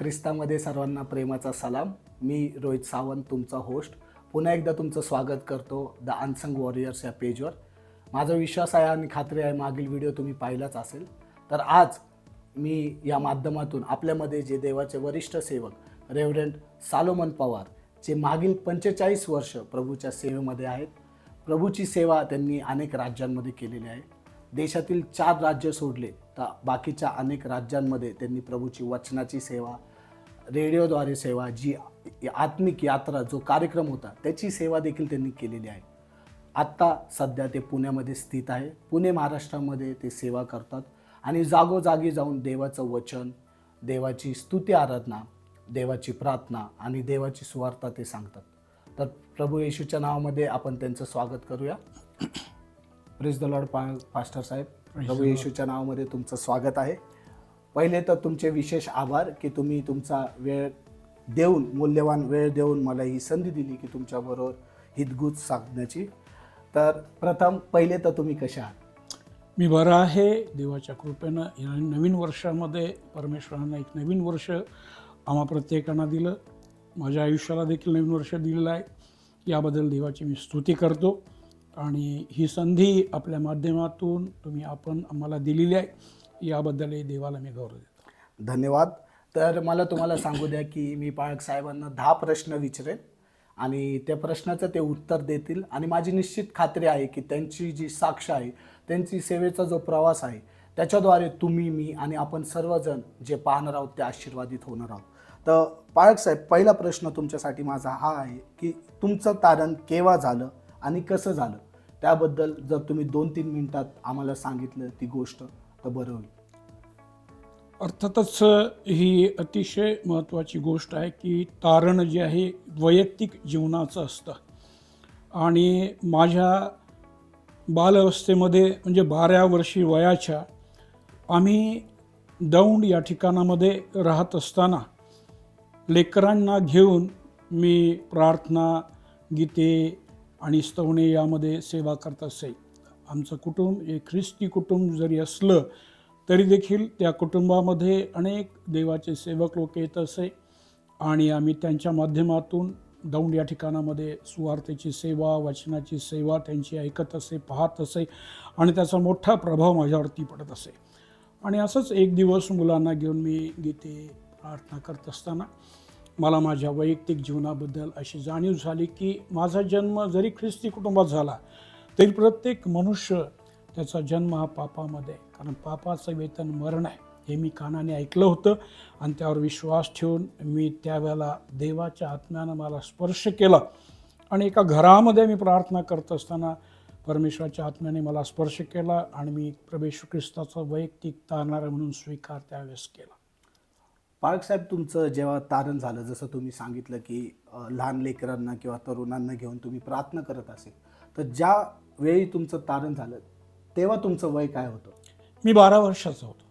ख्रिस्तामध्ये सर्वांना प्रेमाचा सलाम. मी रोहित सावंत, तुमचा होस्ट. पुन्हा एकदा तुमचं स्वागत करतो द अनसंग वॉरियर्स या पेजवर. माझा विश्वास आहे आणि खात्री आहे मागील व्हिडिओ तुम्ही पाहिलाच असेल. तर आज मी या माध्यमातून आपल्यामध्ये जे देवाचे वरिष्ठ सेवक रेव्हरंड सालोमन पवार, जे मागील 45 वर्ष प्रभूच्या सेवेमध्ये आहेत. प्रभूची सेवा त्यांनी अनेक राज्यांमध्ये केलेली आहे. देशातील 4 राज्य सोडले तर बाकीच्या अनेक राज्यांमध्ये त्यांनी प्रभूची वचनाची सेवा, रेडिओद्वारे सेवा, जी आत्मिक यात्रा जो कार्यक्रम होता त्याची सेवा देखील त्यांनी केलेली आहे. आत्ता सध्या ते पुण्यामध्ये स्थित आहे. पुणे महाराष्ट्रामध्ये ते सेवा करतात आणि जागोजागी जाऊन देवाचं वचन, देवाची स्तुती आराधना, देवाची प्रार्थना आणि देवाची सुवार्ता ते सांगतात. तर प्रभू येशूच्या नावामध्ये आपण त्यांचं स्वागत करूया. प्रेज द लॉर्ड पास्टर साहेब. प्रभू येशूच्या नावामध्ये तुमचं स्वागत आहे. पहिले तर तुमचे विशेष आभार की तुम्ही तुमचा वेळ देऊन, मूल्यवान वेळ देऊन मला ही संधी दिली की तुमच्याबरोबर हितगुज साधण्याची. तर प्रथम पहिले तर तुम्ही कशा आहात? मी बरं आहे, देवाच्या कृपेनं. या नवीन वर्षामध्ये परमेश्वरानं एक नवीन वर्ष आम्हा प्रत्येकांना दिलं. माझ्या आयुष्याला देखील नवीन वर्ष दिलेलं आहे. याबद्दल देवाची मी स्तुती करतो आणि ही संधी आपल्या माध्यमातून आपण आम्हाला दिलेली आहे, याबद्दलही देवाला मी गौरव देतो. धन्यवाद. तर मला तुम्हाला सांगू द्या की मी पाळक साहेबांना 10 प्रश्न विचारेन आणि त्या प्रश्नाचं ते उत्तर देतील आणि माझी निश्चित खात्री आहे की त्यांची जी साक्ष आहे, त्यांची सेवेचा जो प्रवास आहे, त्याच्याद्वारे तुम्ही, मी आणि आपण सर्वजण जे पाहणार आहोत ते आशीर्वादित होणार आहोत. तर पाळक साहेब, पहिला प्रश्न तुमच्यासाठी माझा हा आहे की तुमचं तारण केव्हा झालं आणि कसं झालं, त्याबद्दल जर तुम्ही 2-3 मिनिटात आम्हाला सांगितलं ती गोष्ट तर बरं होईल. अर्थातच ही अतिशय महत्त्वाची गोष्ट आहे की तारण जे आहे वैयक्तिक जीवनाचं असतं. आणि माझ्या बालअवस्थेमध्ये म्हणजे 12 वर्षी वयाच्या आम्ही दौंड या ठिकाणामध्ये राहत असताना लेकरांना घेऊन मी प्रार्थना, गीते आणि स्तवणे यामध्ये सेवा करत असे. आमचं कुटुंब एक ख्रिस्ती कुटुंब जरी असलं तरी देखील त्या कुटुंबामध्ये अनेक देवाचे सेवक लोक येत असे आणि आम्ही त्यांच्या माध्यमातून दौंड या ठिकाणामध्ये सुवार्तेची सेवा, वचनाची सेवा त्यांची ऐकत असे, पाहत असे आणि त्याचा मोठा प्रभाव माझ्यावरती पडत असे. आणि असंच एक दिवस मुलांना घेऊन मी गीते प्रार्थना करत असताना मला माझ्या वैयक्तिक जीवनाबद्दल अशी जाणीव झाली की माझा जन्म जरी ख्रिस्ती कुटुंबात झाला तरी प्रत्येक मनुष्य त्याचा जन्म हा पापामध्ये, कारण पापाचं वेतन मरण आहे हे मी कानाने ऐकलं होतं. आणि त्यावर विश्वास ठेवून मी त्यावेळेला देवाच्या आत्म्यानं मला स्पर्श केला आणि एका घरामध्ये मी प्रार्थना करत असताना परमेश्वराच्या आत्म्याने मला स्पर्श केला आणि मी प्रभू येशू ख्रिस्ताचा वैयक्तिक तारणारा म्हणून स्वीकार त्यावेळेस केला. पाळक साहेब, तुमचं जेव्हा तारण झालं, जसं तुम्ही सांगितलं की लहान लेकरांना किंवा तरुणांना घेऊन तुम्ही प्रार्थना करत असेल, तर ज्या वेळी तुमचं तारण झालं तेव्हा तुमचं वय काय होतं? मी 12 वर्षाचा होतो.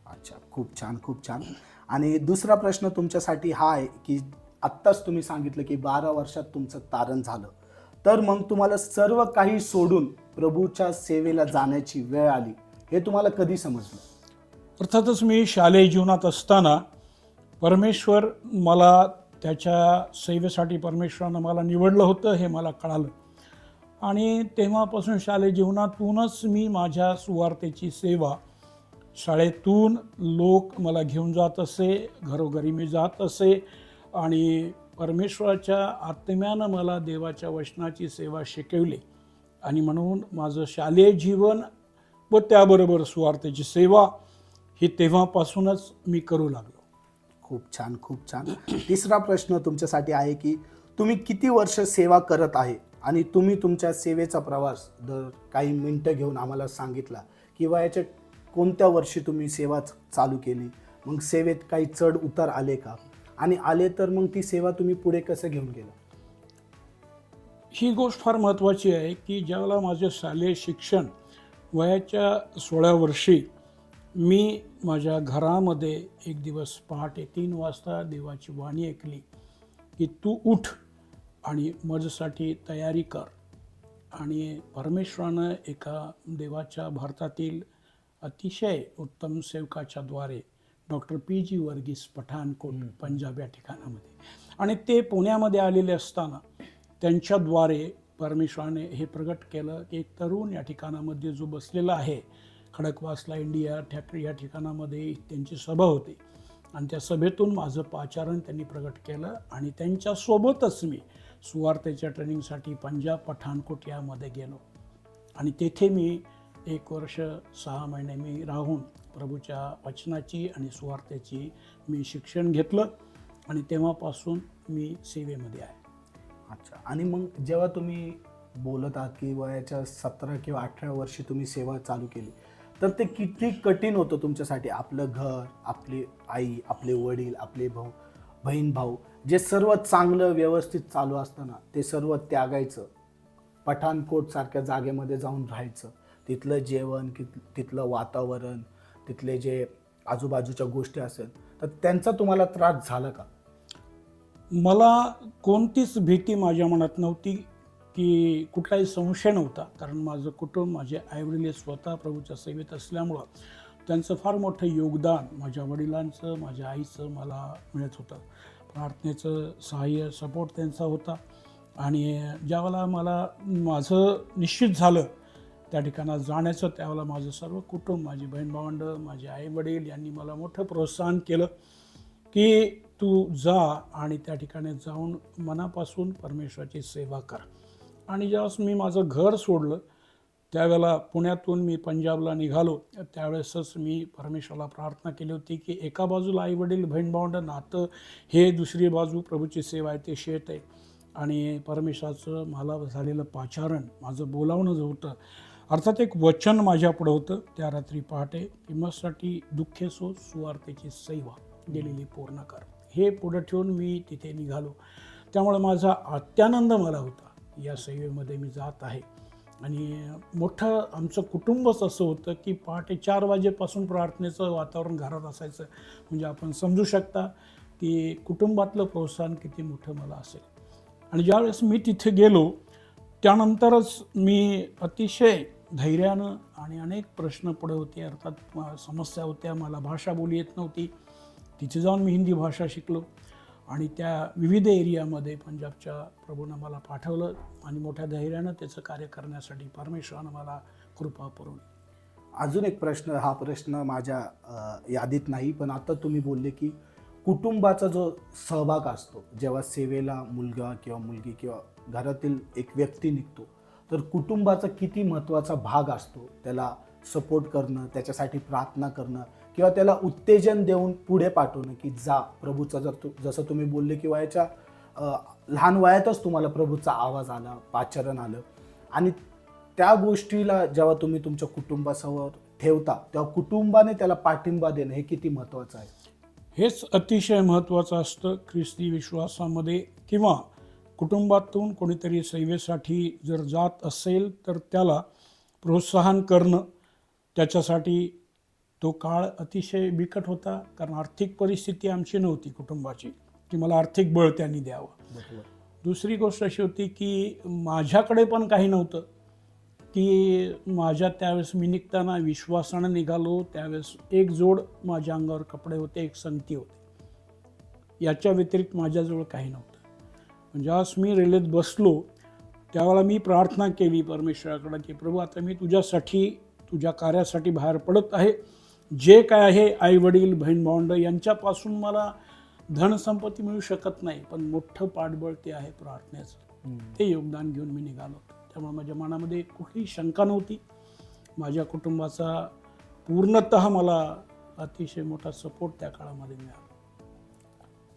अच्छा, खूप छान, खूप छान. आणि दुसरा प्रश्न तुमच्यासाठी हा आहे की आत्ताच तुम्ही सांगितलं की 12 वर्षात तुमचं तारण झालं, तर मग तुम्हाला सर्व काही सोडून प्रभूच्या सेवेला जाण्याची वेळ आली, हे तुम्हाला कधी समजलं? अर्थातच मी शालेय जीवनात असताना परमेश्वर मला त्याच्या सेवेसाठी परमेश्वरानं मला निवडलं होतं हे मला कळालं. आणि तेव्हापासून शालेय जीवनातूनच मी माझ्या सुवार्तेची सेवा, शाळेतून लोक मला घेऊन जात असे, घरोघरी मी जात असे आणि परमेश्वराच्या आत्म्यानं मला देवाच्या वचनाची सेवा शिकवली. आणि म्हणून माझं शालेय जीवन व त्याबरोबर सुवार्तेची सेवा ही तेव्हापासूनच मी करू लागलो. खूप छान, खूप छान. तिसरा प्रश्न तुमच्यासाठी आहे की तुम्ही किती वर्ष सेवा करत आहे आणि तुम्ही तुमच्या सेवेचा प्रवास दर काही मिनटं घेऊन आम्हाला सांगितला किंवा याच्या कोणत्या वर्षी तुम्ही सेवा चालू केली, मग सेवेत काही चढ उतार आले का, आणि आले तर मग ती सेवा तुम्ही पुढे कसं घेऊन गेला? ही गोष्ट फार महत्त्वाची आहे की ज्यावेळेला माझे शालेय शिक्षण वयाच्या 16 वर्षी मी माझ्या घरामध्ये एक दिवस पहाटे 3 वाजता देवाची वाणी ऐकली की तू उठ आणि माझ्यासाठी तयारी कर. आणि परमेश्वरानं एका देवाच्या भारतातील अतिशय उत्तम सेवकाच्या द्वारे डॉक्टर PG वर्गीस पठाणकोट पंजाब या ठिकाणामध्ये. आणि ते पुण्यामध्ये आलेले असताना त्यांच्याद्वारे परमेश्वराने हे प्रगट केलं की एक तरुण या ठिकाणामध्ये जो बसलेला आहे, खडकवासला इंडिया या ठिकाणामध्ये त्यांची सभा होती आणि त्या सभेतून माझं पाचारण त्यांनी प्रगट केलं आणि त्यांच्यासोबतच मी सुवार्तेच्या ट्रेनिंगसाठी पंजाब पठाणकोट यामध्ये गेलो आणि तेथे मी 1 वर्ष 6 महिने मी राहून प्रभूच्या वचनाची आणि सुवार्तेची मी शिक्षण घेतलं आणि तेव्हापासून मी सेवेमध्ये आहे. अच्छा. आणि मग जेव्हा तुम्ही बोलत आहात की वयाच्या 17 किंवा 18 वर्षी तुम्ही सेवा चालू केली, तर ते किती कठीण होतं तुमच्यासाठी? आपलं घर, आपली आई, आपले वडील, आपले बहीण भाऊ, जे सर्व चांगलं व्यवस्थित चालू असताना ते सर्व त्यागायचं, पठाणकोट सारख्या जागेमध्ये जाऊन राहायचं, तिथलं जेवण, तिथलं वातावरण, तिथले जे आजूबाजूच्या गोष्टी असेल, तर त्यांचा तुम्हाला त्रास झाला का? मला कोणतीच भीती माझ्या मनात नव्हती की कुठलाही संशय नव्हता, कारण माझं कुटुंब, माझे आईवडील हे स्वतः प्रभूच्या सेवेत असल्यामुळं त्यांचं फार मोठं योगदान माझ्या वडिलांचं, माझ्या आईचं मला मिळत होतं. प्रार्थनेचं सहाय्य, सपोर्ट त्यांचा होता. आणि ज्यावेळेला मला माझं निश्चित झालं त्या ठिकाणात जाण्याचं, त्यावेळेला माझं सर्व कुटुंब, माझी बहीण भावंडं, माझे आईवडील यांनी मला मोठं प्रोत्साहन केलं की तू जा आणि त्या ठिकाणी जाऊन मनापासून परमेश्वराची सेवा कर. आणि ज्यावेळेस मी माझं घर सोडलं त्यावेळेला पुण्यातून मी पंजाबला निघालो, त्यावेळेसच मी परमेश्वराला प्रार्थना केली होती की एका बाजूला आईवडील, बहीण भावंडं, नातं, हे दुसरी बाजू प्रभूची सेवा आहे, ते शेत आहे. आणि परमेश्वराचं मला झालेलं पाचारण, माझं बोलावणं जे होतं, अर्थात एक वचन माझ्यापुढं होतं त्या रात्री पहाटे, किंमतसाठी दुःखे सो सुवार्तेची सेवा गेलेली पूर्ण कर. हे पुढं ठेवून मी तिथे निघालो. त्यामुळे माझा अत्यानंद मला होता या सेवेमध्ये मी जात आहे. आणि मोठं आमचं कुटुंबच असं होतं की पहाटे 4 वाजेपासून प्रार्थनेचं वातावरण घरात असायचं. म्हणजे आपण समजू शकता की कुटुंबातलं प्रोत्साहन किती मोठं मला असेल. आणि ज्यावेळेस मी तिथे गेलो त्यानंतरच मी अतिशय धैर्यानं, आणि अनेक प्रश्न पुढे होते, अर्थात समस्या होत्या, मला भाषा बोली येत नव्हती. तिथे जाऊन मी हिंदी भाषा शिकलो आणि त्या विविध एरियामध्ये पंजाबच्या प्रभूनं मला पाठवलं आणि मोठ्या धैर्यानं त्याचं कार्य करण्यासाठी परमेश्वरानं मला कृपा पुरवली. अजून एक प्रश्न, हा प्रश्न माझ्या यादीत नाही, पण आता तुम्ही बोलले की कुटुंबाचा जो सहभाग असतो, जेव्हा सेवेला मुलगा किंवा मुलगी किंवा घरातील एक व्यक्ती निघतो, तर कुटुंबाचा किती महत्त्वाचा भाग असतो त्याला सपोर्ट करणं, त्याच्यासाठी प्रार्थना करणं किंवा त्याला उत्तेजन देऊन पुढे पाठवणं की जा प्रभूचा. जसं तुम्ही बोलले की वयाच्या लहान वयातच तुम्हाला प्रभूचा आवाज आला, पाचारण आलं, आणि त्या गोष्टीला जेव्हा तुम्ही तुमच्या कुटुंबासमोर ठेवता तेव्हा कुटुंबाने त्याला पाठिंबा देणं हे किती महत्त्वाचं आहे? हेच अतिशय महत्त्वाचं असतं ख्रिस्ती विश्वासामध्ये. किंवा कुटुंबातून कोणीतरी सेवेसाठी जर जात असेल तर त्याला प्रोत्साहन करणं. त्याच्यासाठी तो काळ अतिशय बिकट होता, कारण आर्थिक परिस्थिती आमची नव्हती कुटुंबाची की मला आर्थिक बळ त्यांनी द्यावं. दुसरी गोष्ट अशी होती की माझ्याकडे पण काही नव्हतं, की माझ्या त्यावेळेस मी निघताना विश्वासानं निघालो. त्यावेळेस एक जोड माझ्या अंगावर कपडे होते, एक संगती होते, याच्या व्यतिरिक्त माझ्याजवळ काही नव्हतं. ज्यावेळेस मी रेल्वेत बसलो त्यावेळेला मी प्रार्थना केली परमेश्वराकडे की प्रभू, आता मी तुझ्यासाठी, तुझ्या कार्यासाठी बाहेर पडत आहे. जे काय आहे, आई वडील, बहीण भावंड यांच्यापासून मला धनसंपत्ती मिळू शकत नाही, पण मोठं पाठबळ ते आहे प्रार्थनेचं. ते योगदान घेऊन मी निघालो. त्यामुळे माझ्या मनामध्ये कुठलीही शंका नव्हती. माझ्या कुटुंबाचा पूर्णतः मला अतिशय मोठा सपोर्ट त्या काळामध्ये मिळाला.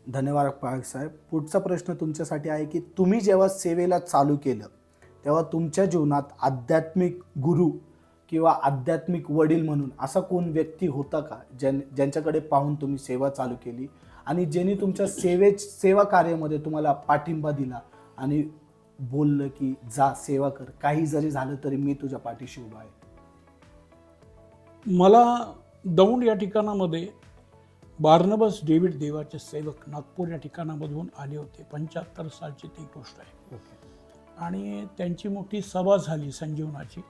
धन्यवाद पाळक साहेब. पुढचा प्रश्न तुमच्यासाठी आहे की तुम्ही जेव्हा सेवेला चालू केलं तेव्हा तुमच्या जीवनात आध्यात्मिक गुरु किंवा आध्यात्मिक वडील म्हणून असा कोण व्यक्ती होता का ज्यांच्याकडे पाहून तुम्ही सेवा चालू केली आणि ज्यांनी तुमच्या सेवा कार्यामध्ये तुम्हाला पाठिंबा दिला आणि बोललं की जा सेवा कर, काही जरी झालं तरी मी तुझ्या पाठीशी उभा आहे? मला दौंड या ठिकाणामध्ये बार्नबस डेव्हिड देवाचे सेवक नागपूर या ठिकाणामधून आले होते. 75 सालची ती गोष्ट आहे. आणि त्यांची मोठी सभा झाली संजीवनाची,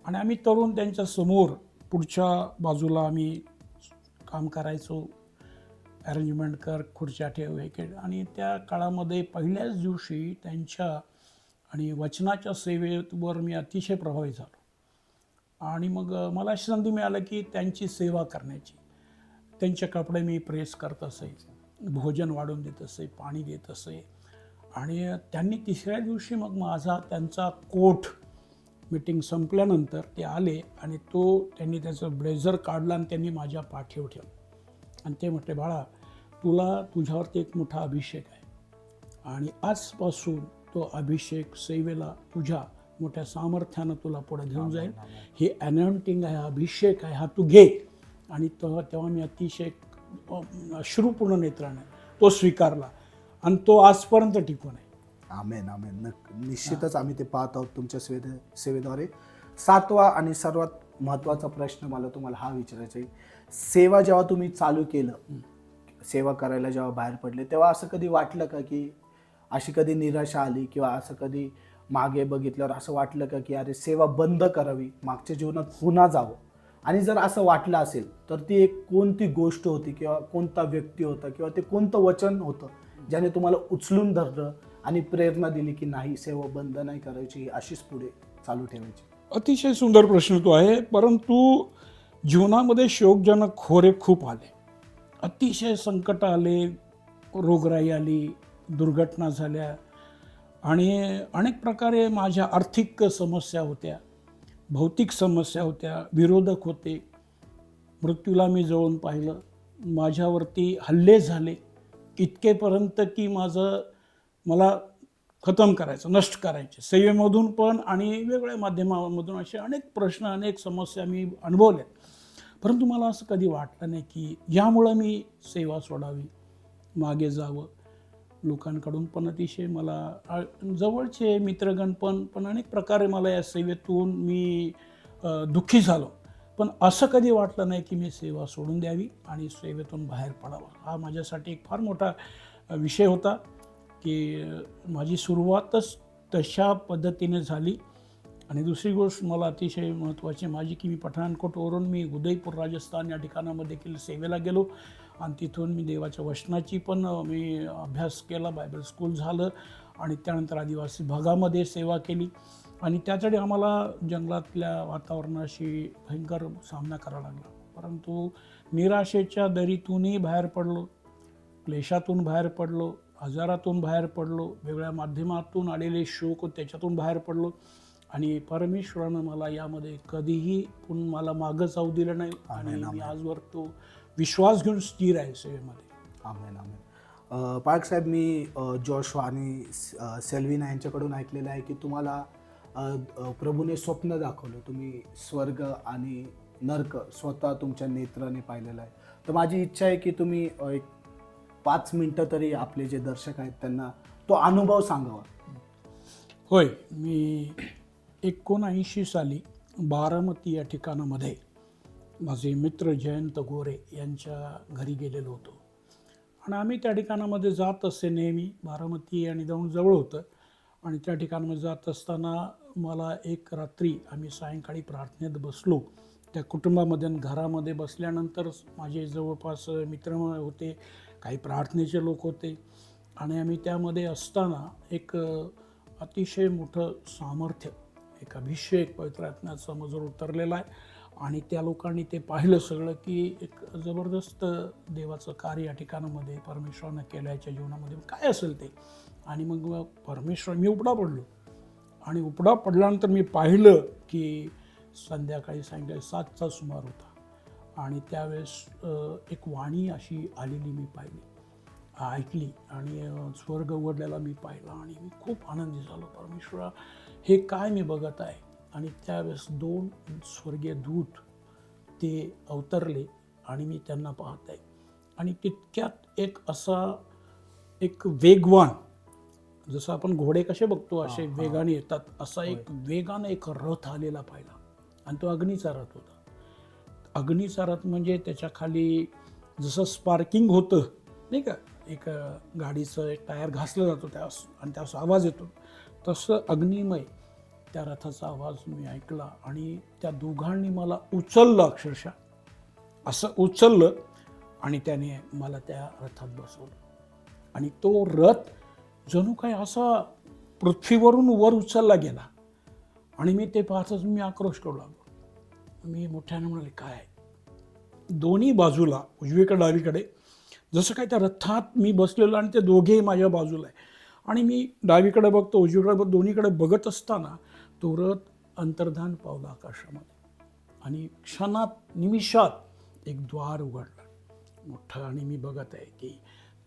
आणि आम्ही तरुण त्यांच्या समोर पुढच्या बाजूला आम्ही काम करायचो. अरेंजमेंट कर, खुर्च्या ठेव, हे केलं. आणि त्या काळामध्ये पहिल्याच दिवशी त्यांच्या आणि वचनाच्या सेवेवर मी अतिशय प्रभावित झालो. आणि मग मला अशी संधी मिळाली की त्यांची सेवा करण्याची. त्यांचे कपडे मी प्रेस करत असे, भोजन वाढून देत असे, पाणी देत असे. आणि त्यांनी तिसऱ्या दिवशी मग माझा त्यांचा कोट मीटिंग संपल्यानंतर ते आले आणि त्यांनी त्याचं ब्लेझर काढला आणि त्यांनी माझ्या पाठीवर ठेवलं. आणि ते म्हटले, बाळा, तुझ्यावरती एक मोठा अभिषेक आहे आणि आजपासून तो अभिषेक सेवेला तुझ्या मोठ्या सामर्थ्यानं तुला पुढे घेऊन जाईल. हे अनॉइंटिंग आहे, अभिषेक आहे, हा तू घे. आणि तेव्हा मी अतिशय अश्रुपूर्ण नेत्राने तो स्वीकारला आणि तो आजपर्यंत टिकून आहे. आमेन आमेन. निश्चितच आम्ही ते पाहत आहोत तुमच्या सेवेद्वारे. 7वा आणि सर्वात महत्त्वाचा प्रश्न मला तुम्हाला हा विचारायचा आहे, सेवा जेव्हा तुम्ही चालू केलं, सेवा करायला जेव्हा बाहेर पडले, तेव्हा असं कधी वाटलं का की अशी कधी निराशा आली किंवा असं कधी मागे बघितल्यावर असं वाटलं का की अरे सेवा बंद करावी, मागच्या जीवनात पुन्हा जावं? आणि जर असं वाटलं असेल तर ती एक कोणती गोष्ट होती किंवा कोणता व्यक्ती होता किंवा ते कोणतं वचन होतं ज्याने तुम्हाला उचलून धरलं आणि प्रेरणा दिली की नाही, सेवा बंद नाही करायची, अशीच पुढे चालू ठेवायची? अतिशय सुंदर प्रश्न तो आहे. परंतु जीवनामध्ये शोकजनक खोरे खूप आले, अतिशय संकट आले, रोगराई आली, दुर्घटना झाल्या आणि अनेक प्रकारे माझ्या आर्थिक समस्या होत्या, भौतिक समस्या होत्या, विरोधक होते. मृत्यूला मी जवळून पाहिलं, माझ्यावरती हल्ले झाले इतकेपर्यंत की मला खतम करायचं, नष्ट करायचे, सेवेमधून पण आणि वेगवेगळ्या माध्यमांमधून असे अनेक प्रश्न, अनेक समस्या मी अनुभवल्या. परंतु मला असं कधी वाटलं नाही की यामुळं मी सेवा सोडावी, मागे जावं. लोकांकडून पण अतिशय मला जवळचे मित्रगण पण अनेक प्रकारे मला या सेवेतून मी दुःखी झालो. पण असं कधी वाटलं नाही की मी सेवा सोडून द्यावी आणि सेवेतून बाहेर पडावं. हा माझ्यासाठी एक फार मोठा विषय होता की माझी सुरुवातच तशा पद्धतीने झाली. आणि दुसरी गोष्ट मला अतिशय महत्त्वाची माझी की मी पठाणकोटवरून मी उदयपूर राजस्थान या ठिकाणामध्ये देखील सेवेला गेलो आणि तिथून मी देवाच्या वचनाची पण मी अभ्यास केला, बायबल स्कूल झालं आणि त्यानंतर आदिवासी भागामध्ये सेवा केली. आणि त्यासाठी आम्हाला जंगलातल्या वातावरणाशी भयंकर सामना करावा लागला. परंतु निराशेच्या दरीतूनही बाहेर पडलो, क्लेशातून बाहेर पडलो, आजारातून बाहेर पडलो, वेगळ्या माध्यमातून आलेले शोक त्याच्यातून बाहेर पडलो. आणि परमेश्वरानं मला यामध्ये कधीही मला मागं जाऊ दिलं नाही. आणि मी आजवर तो विश्वास घेऊन स्थिर आहे सेवेमध्ये. आमेन आमेन. पार्क साहेब, मी जोशवा आणि सेल्विना यांच्याकडून ऐकलेलं आहे की तुम्हाला प्रभूने स्वप्न दाखवलं, तुम्ही स्वर्ग आणि नर्क स्वतः तुमच्या नेत्राने पाहिलेलं आहे. तर माझी इच्छा आहे की तुम्ही एक 5 मिनटं तरी आपले जे दर्शक आहेत त्यांना तो अनुभव सांगावा. होय, मी 1979 साली बारामती या ठिकाणामध्ये माझे मित्र जयंत गोरे यांच्या घरी गेलेलो होतो. आणि आम्ही त्या ठिकाणामध्ये जात असे नेहमी. बारामती आणि दौंड जवळ होतं. आणि त्या ठिकाणामध्ये जात असताना मला एक रात्री आम्ही सायंकाळी प्रार्थनेत बसलो त्या कुटुंबामध्ये. घरामध्ये बसल्यानंतर माझे जवळपास मित्र होते, काही प्रार्थनेचे लोक होते. आणि आम्ही त्यामध्ये असताना एक अतिशय मोठं सामर्थ्य, एक अभिषेक पवित्र आत्म्याचा मजूर उतरलेला आहे. आणि त्या लोकांनी ते पाहिलं सगळं की एक जबरदस्त देवाचं कार्य या ठिकाणामध्ये परमेश्वरानं केलं याच्या जीवनामध्ये, काय असेल ते. आणि मग मी उपडा पडलो. आणि उपडा पडल्यानंतर मी पाहिलं की सायंकाळी 7चा सुमार होता. आणि त्यावेळेस एक वाणी अशी आलेली मी पाहिली, ऐकली आणि स्वर्ग उघडलेला मी पाहिला. आणि मी खूप आनंदी झालो. परमेश्वरा, हे काय मी बघत आहे. आणि त्यावेळेस 2 स्वर्गीय दूत ते अवतरले आणि मी त्यांना पाहत आहे. आणि तितक्यात एक वेगवान, जसं आपण घोडे कसे बघतो असे वेगाने येतात, असा एक वेगाने एक रथ आलेला पाहिला. आणि तो अग्नीचा रथ होता. अग्नीचा रथ म्हणजे त्याच्या खाली जसं स्पार्किंग होतं नाही का, एक गाडीचं एक टायर घासलं जातो त्यास आणि त्याचा आवाज येतो, तसं अग्निमय त्या रथाचा आवाज मी ऐकला. आणि त्या दोघांनी मला उचललं, अक्षरशः असं उचललं आणि त्याने मला त्या रथात बसवलं. आणि तो रथ जणू काय असा पृथ्वीवरून वर उचलला गेला. आणि मी ते पाहतच मी आक्रोश करू लागलो. मी मोठ्याने म्हणाले, काय दोन्ही बाजूला उजवीकडे डावीकडे जसं काय त्या रथात मी बसलेलो आणि ते दोघेही माझ्या बाजूला आहे. आणि मी डावीकडे बघतो, उजवीकडे बघतो, दोन्हीकडे बघत असताना तो रथ अंतर्धान पावला आकाशामध्ये. आणि क्षणात निमिषात एक द्वार उघडलं मोठं. आणि मी बघत आहे की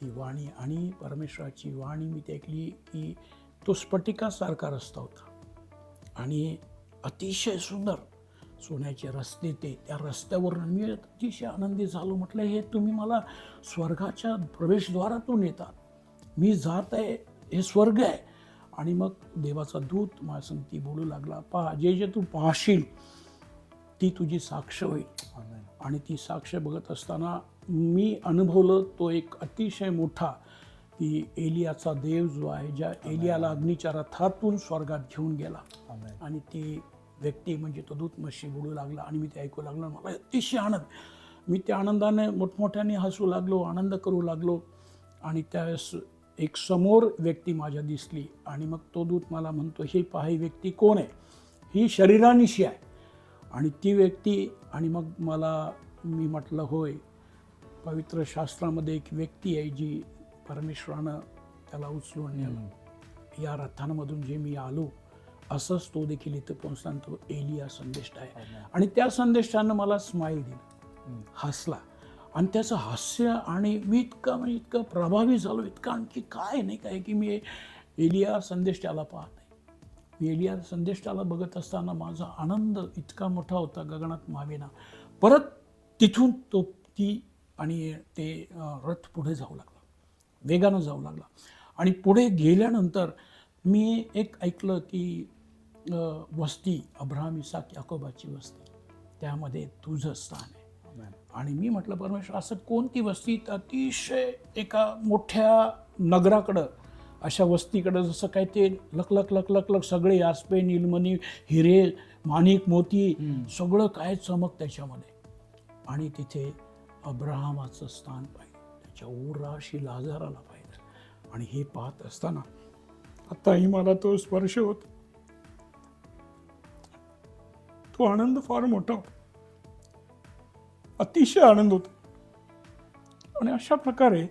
ती वाणी आणि परमेश्वराची वाणी मी ते ऐकली की तो स्फटिकासारखा रस्ता होता आणि अतिशय सुंदर सोन्याचे रस्ते. त्या रस्त्यावरून मी अतिशय आनंदी झालो. म्हटलं, हे तुम्ही मला स्वर्गाच्या प्रवेशद्वारातून येतात, मी जात आहे, हे स्वर्ग आहे. आणि मग देवाचा दूत माझ्या संगती बोलू लागला, पहा, जे जे तू पाहशील ती तुझी साक्ष होईल. आणि ती साक्ष बघत असताना मी अनुभवलं तो एक अतिशय मोठा की एलियाचा देव जो आहे, ज्या एलियाला अग्नीच्या रथातून स्वर्गात घेऊन गेला. आणि ती व्यक्ती म्हणजे तो दूत मशी बोलू लागला आणि मी ते ऐकू लागलो. मला अतिशय आनंद, मी त्या आनंदाने मोठमोठ्याने हसू लागलो, आनंद करू लागलो. आणि त्यावेळेस एक समोर व्यक्ती माझ्या दिसली आणि मग तो दूत मला म्हणतो, ही पहा, ही व्यक्ती कोण आहे? ही शरीरानिशी आहे. आणि ती व्यक्ती, आणि मग मी म्हटलं, होय, पवित्र शास्त्रामध्ये एक व्यक्ती आहे जी परमेश्वरानं त्याला उचलून नेलं. या रथांमधून जे मी आलो असंच तो देखील इथं पोहोचताना तो एलिया संदेष्टा आहे. आणि त्या संदेष्टानं मला स्माईल दिलं, हसला. आणि त्याचं हास्य, आणि मी इतकं प्रभावी झालो, इतकं आणखी काय नाही काय की मी एलिया संदेष्टाला पाहत आहे. मी एलिया संदेष्टाला बघत असताना माझा आनंद इतका मोठा होता, गगनात मावेना. परत तिथून आणि ते रथ पुढे जाऊ लागला, वेगानं जाऊ लागला. आणि पुढे गेल्यानंतर मी एक ऐकलं की वस्ती, अब्राहम, इसाक, याकोबाची वस्ती, त्यामध्ये तुझं स्थान आहे. आणि मी म्हटलं, परमेश्वर, असं कोणती वस्ती? अतिशय एका मोठ्या नगराकडं, अशा वस्तीकडं, जसं काय ते लखलख लखलख लख सगळे यास्पे, नीलमणी, हिरे, माणिक, मोती, सगळं काय चमक त्याच्यामध्ये. आणि तिथे अब्राहमाचं स्थान पाहिलं, त्याच्या उराशी लाजाराला पाहिलं. आणि हे पाहत असताना आताही मला तो स्पर्श होत, तो आनंद फार मोठा होता, अतिशय आनंद होता. आणि अशा प्रकारे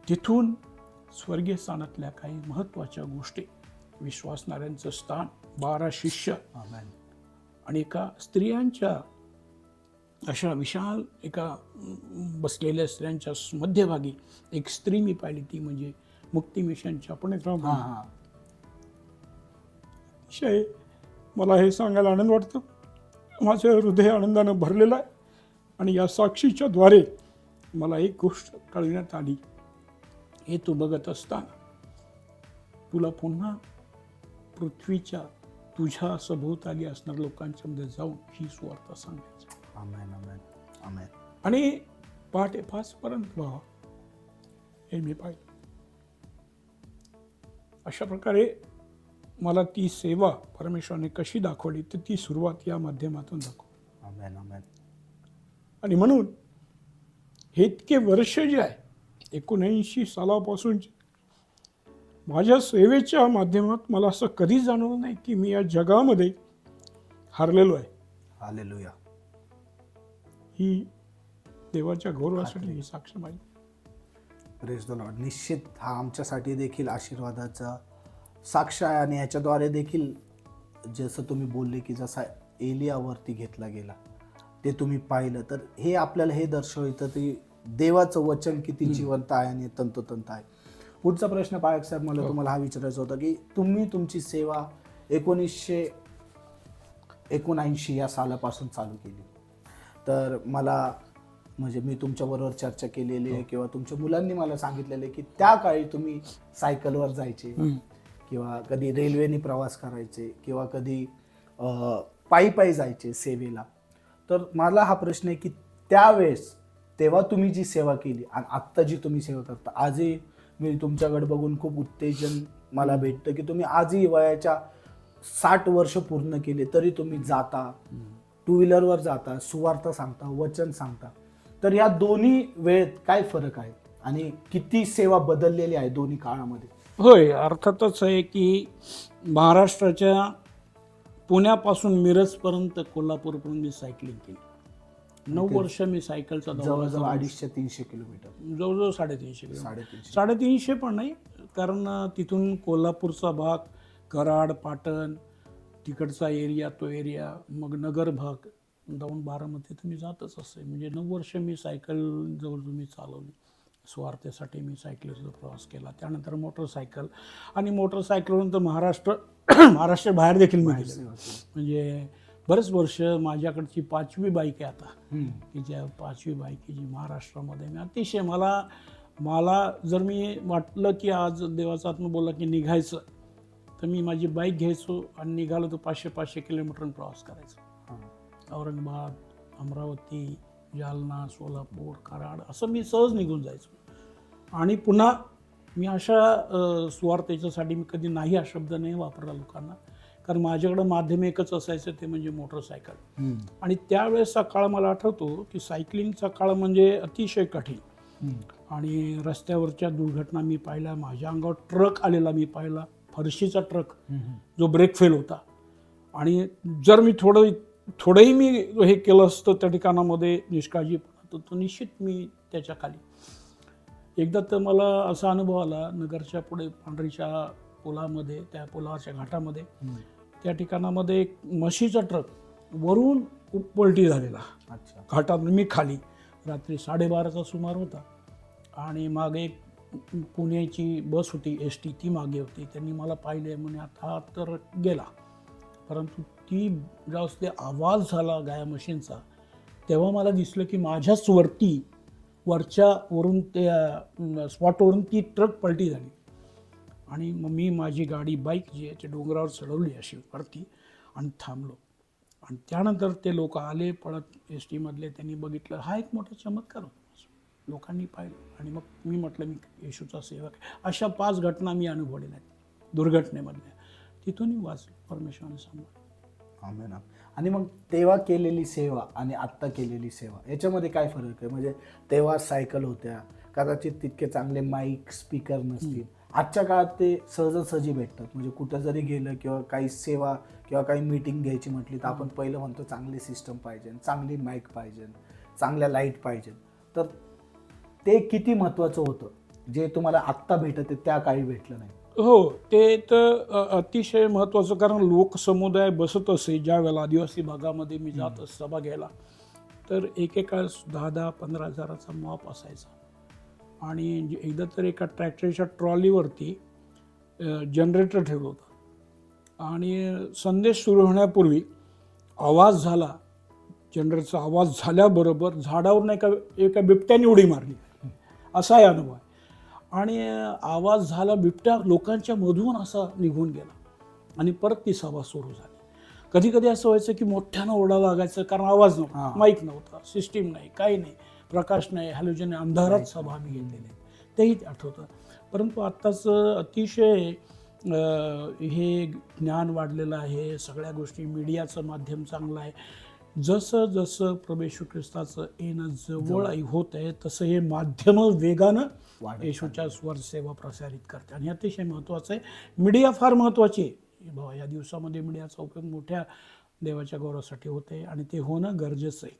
तिथून स्वर्गीय स्थानातल्या काही महत्त्वाच्या गोष्टी, विश्वासणाऱ्यांचं स्थान, 12 शिष्य, आणि एका स्त्रियांच्या अशा विशाल एका बसलेल्या स्त्रियांच्या मध्यभागी एक स्त्री मी पाहिली, ती म्हणजे मुक्ती मिशनच्या पुणेकराव. अतिशय मला हे सांगायला आनंद वाटतो, माझं हृदय आनंदानं भरलेलं आहे. आणि या साक्षीच्या द्वारे मला एक गोष्ट कळविण्यात आली, हे तू बघत असताना तुला पुन्हा पृथ्वीच्या तुझ्या सभोवताली असणाऱ्या लोकांच्या मध्ये जाऊन ही सुवार्ता सांगायची. आमेन, आमेन, आमेन. आणि पहाटे 5पर्यंत व्हा, हे मी पाहिलं. अशा प्रकारे मला ती सेवा परमेश्वराने कशी दाखवली, तर ती सुरुवात या माध्यमातून दाखव. आमेन, आमेन. आणि म्हणून हे इतके वर्ष जे आहे, 79 सालापासूनचे माझ्या सेवेच्या माध्यमात मला असं कधी जाणवलं नाही की मी या जगामध्ये हरलेलो आहे. हालेलुया. ही देवाच्या गौरवासाठी ही साक्ष माहिती. Praise the Lord. निश्चित हा आमच्यासाठी देखील आशीर्वादाचा साक्ष आहे. आणि याच्याद्वारे देखील जसं तुम्ही बोलले की जसा एलियावरती घेतला गेला ते तुम्ही पाहिलं, तर हे आपल्याला हे दर्शवतं की देवाचं वचन किती जिवंत आहे आणि तंतोतंत आहे. पुढचा प्रश्न पायक साहेब, मला तुम्हाला हा विचारायचा होता की तुम्ही तुमची सेवा 1979 या सालापासून चालू केली. तर मला म्हणजे मी तुमच्याबरोबर चर्चा केलेली आहे किंवा तुमच्या मुलांनी मला सांगितलेलं आहे की त्या काळी तुम्ही सायकलवर जायचे किंवा कधी रेल्वेने प्रवास करायचे किंवा कधी पायी जायचे सेवेला. तर मला हा प्रश्न आहे की त्यावेळेस तेव्हा तुम्ही जी सेवा केली आणि आत्ता जी तुम्ही सेवा करता, आजही मी तुमच्याकडे बघून खूप उत्तेजन मला भेटतं की तुम्ही आजही वयाच्या 60 वर्ष पूर्ण केले तरी तुम्ही जाता, टू व्हीलरवर जाता, सुवार्ता सांगता, वचन सांगता. तर या दोन्ही वेळेत काय फरक आहे आणि किती सेवा बदललेली आहे दोन्ही काळामध्ये? होय, अर्थातच आहे की महाराष्ट्राच्या पुण्यापासून मिरजपर्यंत कोल्हापूरपर्यंत मी सायकलिंग केली. 9 वर्ष मी सायकलचा दौरा जवळजवळ 250-300 किलोमीटर. जवळजवळ 350 किलोमीटर. 350. 350 पण नाही, कारण तिथून कोल्हापूरचा भाग, कराड, पाटण, तिकडचा एरिया, तो एरिया, मग नगर भाग, दौंड, बारामती तर मी जातच असे. म्हणजे 9 वर्ष मी सायकल जवळजवळ मी चालवली. स्वार्थासाठी मी सायकलीचा प्रवास केला. त्यानंतर मोटरसायकल, आणि मोटरसायकलनंतर महाराष्ट्र बाहेर देखील मी गेले. म्हणजे बरेच वर्ष माझ्याकडची 5वी बाईक आहे आता, की ज्या 5वी बाईक आहे जी महाराष्ट्रामध्ये मी अतिशय मला जर मी वाटलं की आज देवाचा आत्मा बोलला की निघायचं, तर मी माझी बाईक घ्यायचो आणि निघालो तर 500 किलोमीटर प्रवास करायचो. औरंगाबाद, अमरावती, जालना, सोलापूर, कराड असं मी सहज निघून जायचो. आणि पुन्हा मी अशा स्वार्थाच्यासाठी मी कधी नाही हा शब्द नाही वापरला लोकांना, कारण माझ्याकडं माध्यम एकच असायचं, ते म्हणजे मोटरसायकल. आणि त्यावेळेसचा काळ मला आठवतो की सायकलिंगचा काळ म्हणजे अतिशय कठीण. आणि रस्त्यावरच्या दुर्घटना मी पाहिल्या, माझ्या अंगावर ट्रक आलेला मी पाहिला, फरशीचा ट्रक जो ब्रेक फेल होता. आणि जर मी थोडंही मी हे केलं असतं त्या ठिकाणामध्ये निष्काळजीपणा, तर निश्चित मी त्याच्या खाली. एकदा तर मला असा अनुभव आला, नगरच्या पुढे पांढरीच्या पुलामध्ये, त्या पुलाच्या घाटामध्ये, त्या ठिकाणामध्ये एक म्हशीचा ट्रक वरून पलटी झालेला. घाटात मी खाली, रात्री 12:30चा सुमार होता. आणि मागे एक पुण्याची बस होती, ST, ती मागे होती. त्यांनी मला पाहिले, म्हणे आता हा तर गेला. परंतु ती ज्यावेळेस ते आवाज झाला गाया मशीनचा, तेव्हा मला दिसलं की माझ्याच वरून त्या स्पॉटवरून ती ट्रक पलटी झाली. आणि मग मी माझी गाडी, बाईक जी आहे, ते डोंगरावर चढवली अशी वरती आणि थांबलो. आणि त्यानंतर ते लोक आले पळत ST मधले, त्यांनी बघितलं. हा एक मोठा चमत्कार होता, लोकांनी पाहिलं. आणि मग मी म्हटलं मी येशूचा सेवक आहे. अशा 5 घटना मी अनुभवलेल्या आहेत दुर्घटनेमधल्या. तिथूनही वाचलं, परमेश्वराने सांभाळलं. आमेन. आणि मग तेव्हा केलेली सेवा आणि आत्ता केलेली सेवा याच्यामध्ये काय फरक आहे? म्हणजे तेव्हा सायकल होत्या, कदाचित तितके चांगले माईक, स्पीकर नसतील. आजच्या काळात ते सहजासहजी भेटतात. म्हणजे कुठं जरी गेलं किंवा काही सेवा किंवा काही मीटिंग घ्यायची म्हटली तर आपण पहिलं म्हणतो चांगली सिस्टम पाहिजे, चांगली माईक पाहिजे, चांगल्या लाईट पाहिजे. तर ते किती महत्त्वाचं होतं जे तुम्हाला आत्ता भेटत आहे त्या काळी भेटलं नाही? हो, ते तर अतिशय महत्त्वाचं, कारण लोकसमुदाय बसत असे ज्या वेळेला आदिवासी भागामध्ये मी जात सभा घ्यायला, तर एकेका 10,000, 15,000चा मॉप असायचा. आणि एकदा तर एका ट्रॅक्टरच्या ट्रॉलीवरती जनरेटर ठेवलं होतं. आणि संदेश सुरू होण्यापूर्वी आवाज झाला, जनरेटरचा आवाज झाल्याबरोबर झाडावर एका बिबट्याने उडी मारली, असाही अनुभव आहे. आणि आवाज झाला, बिबट्या लोकांच्या मधून असा निघून गेला आणि परत ती सभा सुरू झाली. कधी कधी असं व्हायचं की मोठ्यानं ओरडा लागायचं, कारण आवाज नव्हता, माईक नव्हता, सिस्टीम नाही, काही नाही, प्रकाश नाही, हॅलोजन, अंधारात सभा आम्ही घेतलेली, तेही आठवतं. परंतु आत्ताचं अतिशय हे ज्ञान वाढलेलं आहे, सगळ्या गोष्टी, मीडियाचं माध्यम चांगलं आहे. जसं जसं प्रभू येशू ख्रिस्ताचं येणं जवळ होत आहे, तसं हे माध्यम वेगानं येशूच्या स्वर सेवा प्रसारित करते. आणि अतिशय महत्त्वाचं आहे, मीडिया फार महत्त्वाची आहे बाबा. या दिवसामध्ये मीडियाचा उपयोग मोठ्या देवाच्या गौरवासाठी होते आणि ते होणं गरजेचं आहे.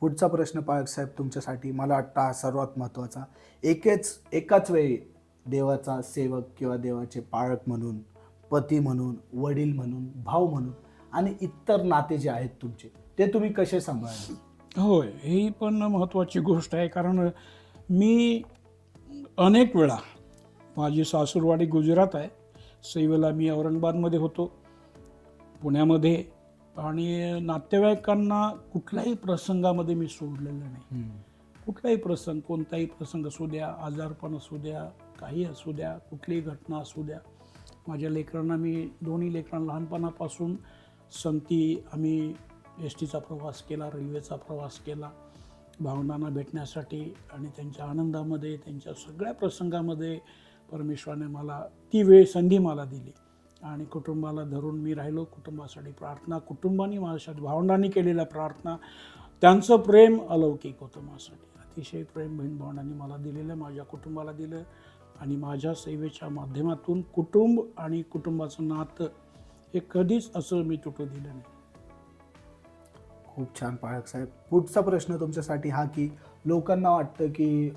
पुढचा प्रश्न पाळक साहेब तुमच्यासाठी, मला वाटतं हा सर्वात महत्त्वाचा. एकाच वेळी देवाचा सेवक किंवा देवाचे पाळक म्हणून, पती म्हणून, वडील म्हणून, भाऊ म्हणून आणि इतर नाते जे आहेत तुमचे, ते तुम्ही कसे सांभाळले? होय, ही पण महत्त्वाची गोष्ट आहे. कारण मी अनेक वेळा, माझी सासूरवाडी गुजरात आहे, सैवेला मी औरंगाबादमध्ये होतो, पुण्यामध्ये. आणि नातेवाईकांना कुठल्याही प्रसंगामध्ये मी सोडलेलं नाही. कुठलाही प्रसंग, कोणताही प्रसंग असू द्या, आजारपण असू द्या, काही असू द्या, कुठलीही घटना असू द्या, माझ्या लेकरांना, मी दोन्ही लेकरांना लहानपणापासून संगती, आम्ही STचा प्रवास केला, रेल्वेचा प्रवास केला भावंडांना भेटण्यासाठी. आणि त्यांच्या आनंदामध्ये, त्यांच्या सगळ्या प्रसंगामध्ये परमेश्वराने मला ती संधी मला दिली. आणि कुटुंबाला धरून मी राहिलो, कुटुंबासाठी प्रार्थना, कुटुंबाने माझ्यासाठी, भावंडांनी केलेल्या प्रार्थना, त्यांचं प्रेम अलौकिक होतं माझ्यासाठी. अतिशय प्रेम बहीण भावंडांनी मला दिलेलं, माझ्या कुटुंबाला दिलं आणि माझ्या सेवेच्या माध्यमातून कुटुंब आणि कुटुंबाचं नातं हे कधीच असं मी तुटू दिलं नाही. खूप छान पाळक साहेब. पुढचा प्रश्न तुमच्यासाठी हा की लोकांना वाटतं की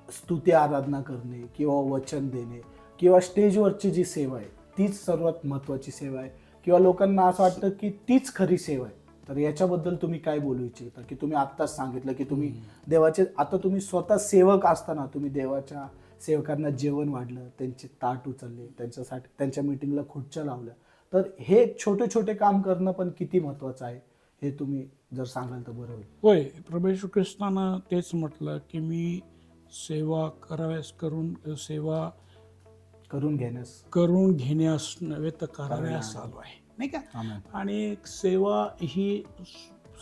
स्तुती आराधना करणे किंवा वचन देणे किंवा स्टेजवरची जी सेवा आहे तीच सर्वात महत्त्वाची सेवा आहे किंवा लोकांना असं वाटतं की तीच खरी सेवा आहे. तर याच्याबद्दल तुम्ही काय बोलू इच्छिता? की तुम्ही आत्ताच सांगितलं की तुम्ही देवाचे, आता तुम्ही स्वतः सेवक असताना तुम्ही देवाच्या सेवकांना जेवण वाढलं, त्यांचे ताट उचलले, त्यांच्यासाठी त्यांच्या मीटिंगला खुर्च्या लावल्या. तर हे छोटे छोटे काम करणं पण किती महत्त्वाचं आहे हे तुम्ही जर सांगाल तर बरं होईल. होय, प्रभू येशू ख्रिस्तानं तेच म्हटलं की मी सेवा सेवा करून घेण्यास नव्हे तर कराव्यास आलो आहे, नाही का? आमेन. आणि सेवा ही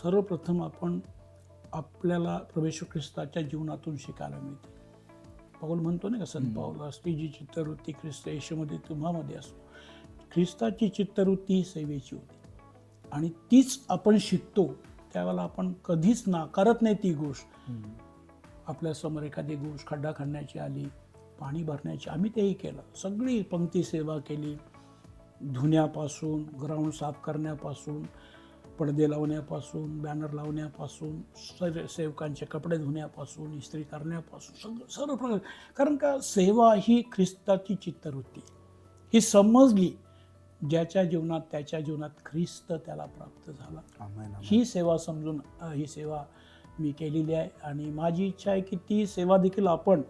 सर्वप्रथम आपल्याला प्रभू येशू ख्रिस्ताच्या जीवनातून शिकायला मिळते. पाऊल म्हणतो ना का, संत पाऊल, असती जी चित्तवृत्ती ख्रिस्त येशूमध्ये तुम्हामध्ये असो. ख्रिस्ताची चित्तवृत्ती ही सेवेची होती आणि तीच आपण शिकतो. त्यावेळेला आपण कधीच नाकारत नाही ती गोष्ट. आपल्यासमोर एखादी गोष्ट खड्डा खणण्याची आली, पाणी भरण्याची, आम्ही तेही केलं. सगळी पंक्ती सेवा केली, धुण्यापासून, ग्राउंड साफ करण्यापासून, पडदे लावण्यापासून, बॅनर लावण्यापासून, सेवकांचे कपडे धुण्यापासून, इस्त्री करण्यापासून सर्व प्रकार. कारण का सेवा ही ख्रिस्ताची चित्तवृत्ती ही समजली, ज्याच्या जीवनात त्याच्या जीवनात ख्रिस्त त्याला प्राप्त झाला. ही सेवा समजून ही सेवा मी केलेली आहे आणि माझी इच्छा आहे की ती सेवा देखील आपण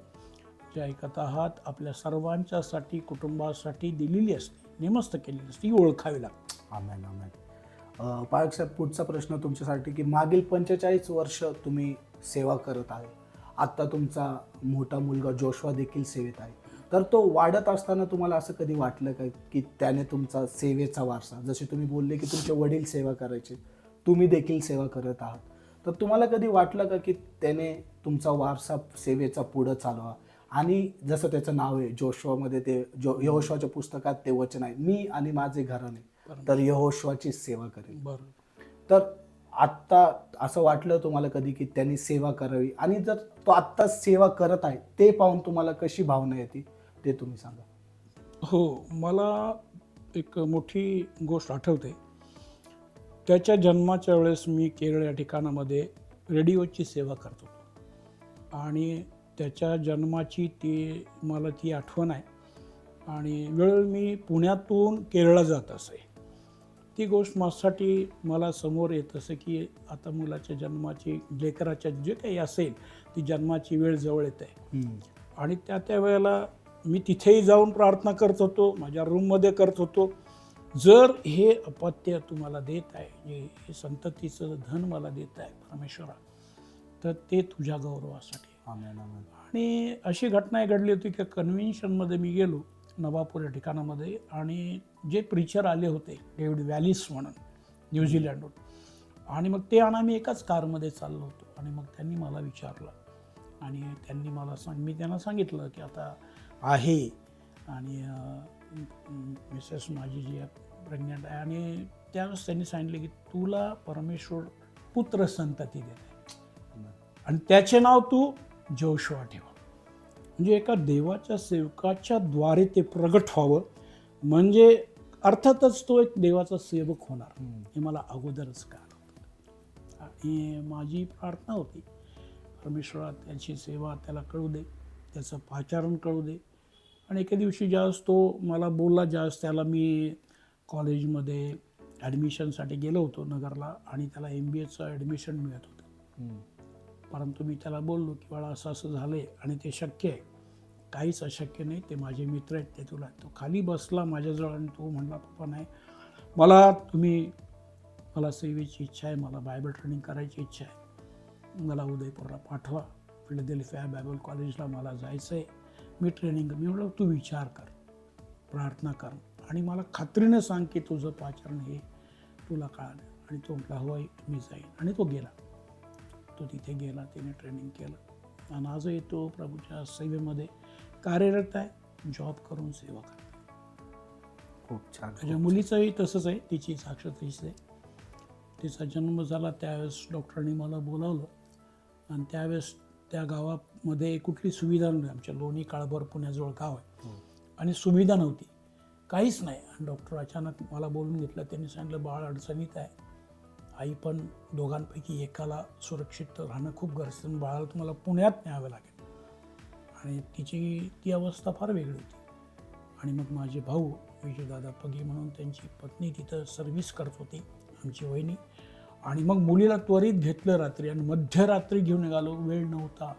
जे ऐकत आहात आपल्या सर्वांच्यासाठी, कुटुंबासाठी दिलेली असते, निमस्त केलेली असते, ही ओळखावी लागते. आमेन आमेन. पाळक साहेब, पुढचा प्रश्न तुमच्यासाठी की मागील 45 वर्ष तुम्ही सेवा करत आहे. आत्ता तुमचा मोठा मुलगा जोशवा देखील सेवेत आहे. तर तो वाढत असताना तुम्हाला असं कधी वाटलं का की त्याने तुमचा सेवेचा वारसा, जसे तुम्ही बोलले की तुमचे वडील सेवा करायचे, तुम्ही देखील सेवा करत आहात, तर तुम्हाला कधी वाटलं का की त्याने तुमचा वारसा सेवेचा पुढं चालवा? आणि जसं त्याचं नाव आहे जोशवामध्ये, ते यहोशवाच्या पुस्तकात ते वचन आहे, मी आणि माझे घराणे तर यहोशवाची सेवा करेल. बरं. तर आत्ता असं वाटलं तुम्हाला कधी की त्यांनी सेवा करावी? आणि जर तो आत्ता सेवा करत आहे ते पाहून तुम्हाला कशी भावना येते ते तुम्ही सांगा. हो, मला एक मोठी गोष्ट आठवते. त्याच्या जन्माच्या वेळेस मी केरळ या ठिकाणामध्ये रेडिओची सेवा करत होतो आणि त्याच्या जन्माची मला ती आठवण आहे. आणि वेळोवेळी मी पुण्यातून केरळला जात असे. ती गोष्ट माझ्यासाठी मला समोर येत असे की आता मुलाच्या जन्माची, लेकराच्या जे काही असेल ती जन्माची वेळ जवळ येते. आणि त्या वेळेला मी तिथेही जाऊन प्रार्थना करत होतो, माझ्या रूममध्ये करत होतो. जर हे अपत्य तुम्हाला देत आहे, हे संततीचं धन मला देत आहे परमेश्वरा, तर ते तुझ्या गौरवासाठी. आणि अशी घटना घडली होती की कन्व्हेन्शनमध्ये मी गेलो नवापूर या ठिकाणामध्ये, आणि जे प्रीचर आले होते डेव्हिड वॅलिस म्हणून न्यूझीलंडहून, आणि मग ते आणि आम्ही एकाच कारमध्ये चाललो होतो. आणि मग त्यांनी मला विचारलं आणि त्यांनी मला मी त्यांना सांगितलं की आता आहे आणि मिसेस माझी जी प्रेग्नंट आहे. आणि त्यावेळेस त्यांनी सांगितलं की तुला परमेश्वर पुत्र संतती देत आहे आणि त्याचे नाव तू जोशुआ ठेवा. म्हणजे एका देवाच्या सेवकाच्या द्वारे ते प्रगट व्हावं, म्हणजे अर्थातच तो एक देवाचा सेवक होणार हे मला अगोदरच कळलं होतं. आणि माझी प्रार्थना होती, परमेश्वरा त्याची सेवा त्याला कळू दे, त्याचं पाचारण कळू दे. आणि एके दिवशी ज्यावेळेस तो मला बोलला, ज्यावेळेस त्याला मी कॉलेजमध्ये ॲडमिशनसाठी गेलो होतो नगरला, आणि त्याला MBAचं ॲडमिशन मिळत होतं. परंतु मी त्याला बोललो की बाळा असं असं झालं आहे आणि ते शक्य आहे, काहीच अशक्य नाही, ते माझे मित्र आहेत, ते तुला. तो खाली बसला माझ्याजवळ आणि तो म्हणला, पप्पा नाही, मला सेवेची इच्छा आहे, मला बायबल ट्रेनिंग करायची इच्छा आहे, मला उदयपूरला पाठवा, फिलाडेल्फिया बायबल कॉलेजला मला जायचं आहे, मी ट्रेनिंग. मी म्हटलं तू विचार कर, प्रार्थना कर आणि मला खात्रीनं सांग की तुझं पाचारण हे तुला कळालं. आणि तो म्हटला होय मी जाईन. आणि तो गेला. तो तिथे गेला, त्याने ट्रेनिंग केलं आणि आजही तो प्रभूच्या सेवेमध्ये कार्यरत आहे, जॉब करून सेवा करतो. खूप छान. माझ्या मुलीचंही तसंच आहे, तिची साक्ष तीच आहे. तिचा जन्म झाला त्यावेळेस डॉक्टरांनी मला बोलावलं आणि त्यावेळेस त्या गावामध्ये कुठली सुविधा नव्हती. आमच्या लोणी काळभोर पुण्याजवळ गाव आहे आणि सुविधा नव्हती, काहीच नाही. आणि डॉक्टर अचानक मला बोलून घेतलं. त्यांनी सांगितलं बाळ अडचणीत आहे, आई पण दोघांपैकी एकाला सुरक्षित राहणं खूप गरजेचं आहे, बाळाला तुम्हाला पुण्यात न्यावं लागेल. आणि ती अवस्था फार वेगळी होती. आणि मग माझे भाऊ विजयदादा पगी म्हणून त्यांची पत्नी तिथं सर्व्हिस करत होती, आमची वहिनी. आणि मग मुलीला त्वरित घेतलं रात्री आणि मध्यरात्री घेऊन निघालो. वेळ नव्हता,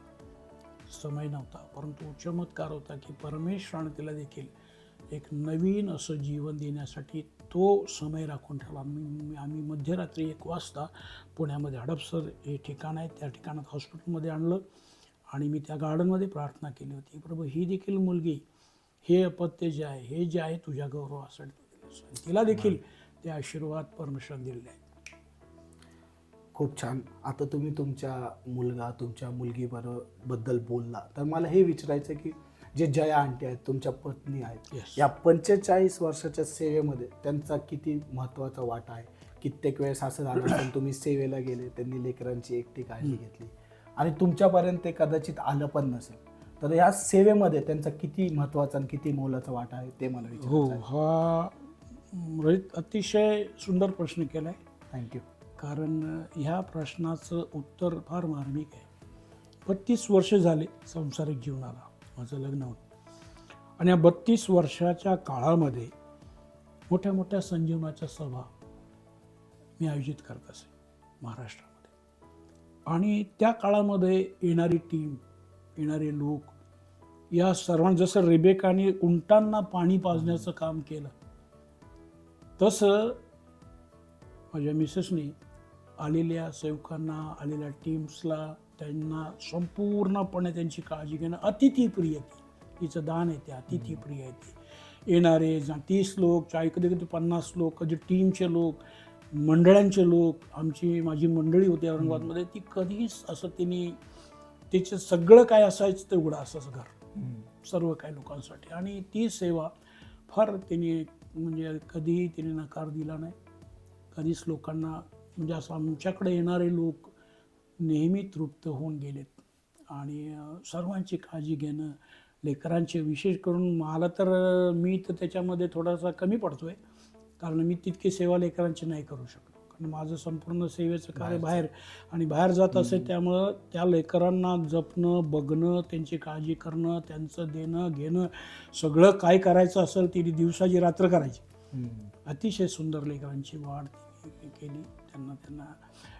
समय नव्हता, परंतु चमत्कार होता की परमेश्वराने तिला देखील एक नवीन असं जीवन देण्यासाठी तो समय राखून ठेवला. आम्ही मध्यरात्री 1 वाजता पुण्यामध्ये हडपसर हे ठिकाण आहे, त्या ठिकाणात हॉस्पिटलमध्ये आणलं आणि मी त्या गार्डनमध्ये प्रार्थना केली होती, प्रभू ही देखील मुलगी, हे अपत्य जे आहे, हे जे आहे तुझ्या गौरवासाठी दिलं, तिला देखील ते आशीर्वाद परमेश्वराने दिलेले आहे. खूप छान. आता तुम्ही तुमच्या मुलगीबद्दल बोलला, तर मला हे विचारायचं की जे जया आंटी आहेत, तुमच्या पत्नी आहेत, Yes. या 45 वर्षाच्या सेवेमध्ये त्यांचा किती महत्त्वाचा वाटा आहे? कित्येक वेळेस असं झालं असेल तुम्ही सेवेला गेले, त्यांनी लेकरांची एकटी काळजी घेतली आणि तुमच्यापर्यंत ते कदाचित आलं पण नसेल, तर ह्या सेवेमध्ये त्यांचा किती महत्त्वाचा आणि किती मोलाचा वाटा आहे ते मला हो, विचारायचं आहे. हा रोहित अतिशय सुंदर प्रश्न केला आहे. थँक्यू. कारण ह्या प्रश्नाचं उत्तर फार मार्मिक आहे. 32 वर्ष झाले सांसारिक जीवनाला, माझं लग्न होतं. आणि या 32 वर्षाच्या काळामध्ये मोठ्या मोठ्या संजीवनाच्या सभा मी आयोजित करत असे महाराष्ट्रामध्ये. आणि त्या काळामध्ये येणारी टीम, येणारे लोक, या सर्वांना जसं रेबेकाने उंटांना पाणी पाजण्याचं काम केलं, तसं माझ्या मिसेसनी आलेल्या सेवकांना, आलेल्या टीम्सला, त्यांना संपूर्णपणे त्यांची काळजी घेणं. अतिथीप्रिय तिचं दान आहे, ते अतिथीप्रिय आहे. ते येणारे 30 लोक, कधी कधी 50 लोक, कधी टीमचे लोक, मंडळांचे लोक. माझी मंडळी होती औरंगाबादमध्ये, ती कधीच असं तिचं सगळं काय असायचं तेवढं असायचं घर, सर्व काही लोकांसाठी. आणि ती सेवा फार म्हणजे कधीही तिने नकार दिला नाही. कधीच लोकांना म्हणजे असं आमच्याकडे येणारे लोक नेहमी तृप्त होऊन गेलेत. आणि सर्वांची काळजी घेणं, लेकरांचे विशेष करून मला तर मी तर त्याच्यामध्ये थोडासा कमी पडतो आहे, कारण मी तितकी सेवा लेकरांची नाही करू शकतो. कारण माझं संपूर्ण सेवेचं कार्य बाहेर जात असेल, त्यामुळं त्या लेकरांना जपणं, बघणं, त्यांची काळजी करणं, त्यांचं देणं घेणं, सगळं काय करायचं असेल ती दिवसाची रात्र करायची. अतिशय सुंदर लेकरांची वाढ केली. त्यांना